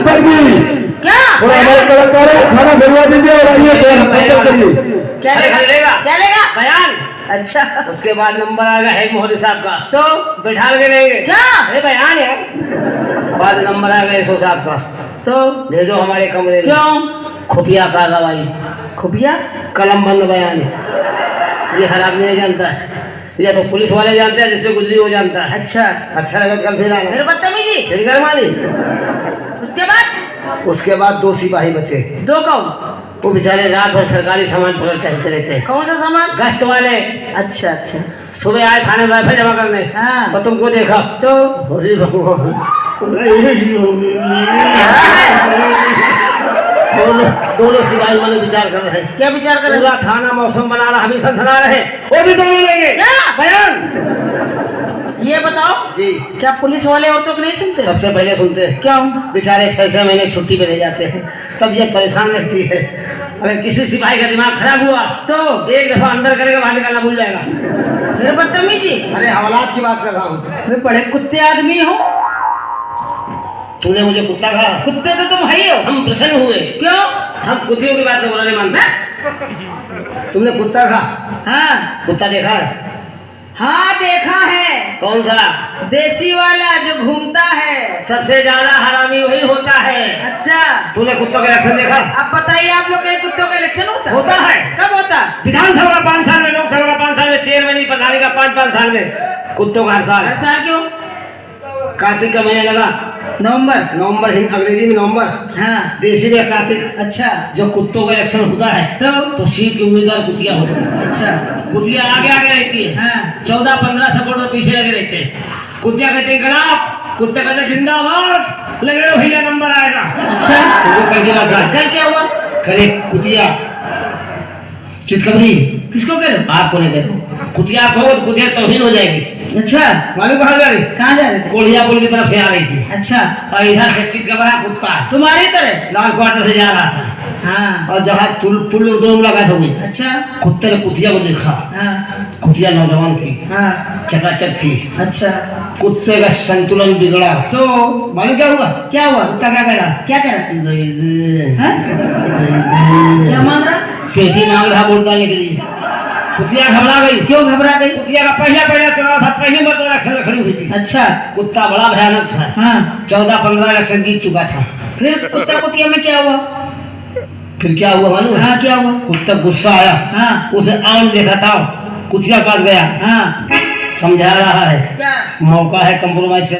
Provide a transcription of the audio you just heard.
ऊपर जी क्या थोड़ा हमारे कलाकार है, खाना भिजवा दीजिए और आइए करिए। क्या लेगा क्या लेगा बयान। अच्छा उसके बाद नंबर आएगा हेड मोहल्ले साहब का, तो बैठा के लेंगे। क्या अरे बयान है। बाद नंबर आएगा एसओ साहब का, तो भेजो हमारे कमरे में। क्यों खुफिया कार्रवाई, खुफिया कलम बंद बयान। ये हर आदमी नहीं जानता है, या तो पुलिस वाले जानते हैं, जिसपे गुजरी वो जानता है। अच्छा अच्छा लगा कल फिर आना। फिर बदतमीजी फिर घर मानी। उसके बाद 2 सिपाही बचे। 2 कौन वो बेचारे रात भर सरकारी सामान पकड़ टहलते रहते हैं। कौन सा सामान गश्त वाले। अच्छा अच्छा सुबह आए थाने में राइफल जमा करने, हाँ। और तुमको देखा तो अरे भगवान। दोनों सिपाही वाले विचार कर रहे हैं। क्या विचार कर रहे पूरा थाना मौसम बना रहा, हम ही सनसना रहे, वो भी दोनों लेंगे। क्या? बयान। ये बताओ जी क्या पुलिस वाले औरतों को नहीं सुनते सबसे पहले सुनते हैं। क्यों बेचारे 6-6 महीने छुट्टी पे रह जाते हैं, तब ये परेशान रहती है। अगर किसी सिपाही का दिमाग खराब हुआ तो एक दफा अंदर करेगा, बाहर निकालना भूल जाएगा। फिर बदतमीजी अरे हवालात की बात कर रहा हूँ। वे बड़े कुत्ते आदमी हो तूने मुझे कुत्ता कहा? कुत्ते तो तुम है ही हो हम प्रसन्न हुए। क्यों हम कुत्तियों की बात नहीं मानते। तुमने कुत्ता कहा? हाँ कुत्ता देखा है? हाँ देखा है कौन सा? देसी वाला जो घूमता है। सबसे ज्यादा हरामी वही होता है। अच्छा तूने कुत्तों का इलेक्शन देखा? अब बताइए आप लोग के कुत्तों का इलेक्शन होता है। कब होता विधानसभा का 5 साल में, लोकसभा का 5 साल में, चेयरमैन प्रधानी का 5-5 साल में, कुत्तों का हर साल। हर साल क्यों कार्तिक का महीना लगा, नवंबर अंग्रेजी में नवंबर, हाँ देसी में कार्तिक। अच्छा जो कुत्तों का इलेक्शन होता है तो सीट की उम्मीदवार कुतिया होती है। अच्छा कुतिया आगे आगे रहती है, हाँ 14-15 सपोर्टर पीछे लगे रहते हैं। कुतिया कहते हैं गलाब, कुत्ते कहते हैं जिंदाबाद, लगे रहो भैया नंबर आएगा। अच्छा तो कल की बात है। कल क्या हुआ कल एक कुतिया चितकबरी, किसको कह रहे हो आपको नहीं कहते, कुतिया कहो तो कुतिया तौहीन हो जाएगी। अच्छा मालूम कहाँ जा रही? कहाँ जा रहे थे कोढ़िया पुल की तरफ से आ रही थी, अच्छा और इधर से चितकबरा कुत्ता तुम्हारी तरह लाल क्वार्टर से जा रहा था, हाँ और जहाँ पुल दो मुलाकात हो गई। अच्छा कुत्ते ने कुतिया को देखा। हाँ कुतिया नौजवान थी, हाँ चकाचक थी। अच्छा कुत्ते का संतुलन बिगड़ा तो मालूम क्या हुआ? कुत्ता क्या कह रहा? क्या कह रहा दे दे, हाँ? दे क्या मांग रहा पेटी मांग रहा वोट डालने के लिए। कुतिया घबरा गई। क्यों घबरा गई कुतिया का पहला चुनाव था, पहली बार इलेक्शन में खड़ी हुई थी। अच्छा कुत्ता बड़ा भयानक था, हाँ 14-15 इलेक्शन जीत चुका था। फिर कुत्ता कुतिया में क्या हुआ फिर क्या हुआ मालूम है? हाँ क्या हुआ कुत्ता गुस्सा आया, हाँ उसे आम देखा था, कुतिया पास गया, हाँ समझा रहा है क्या मौका है कंप्रोमाइज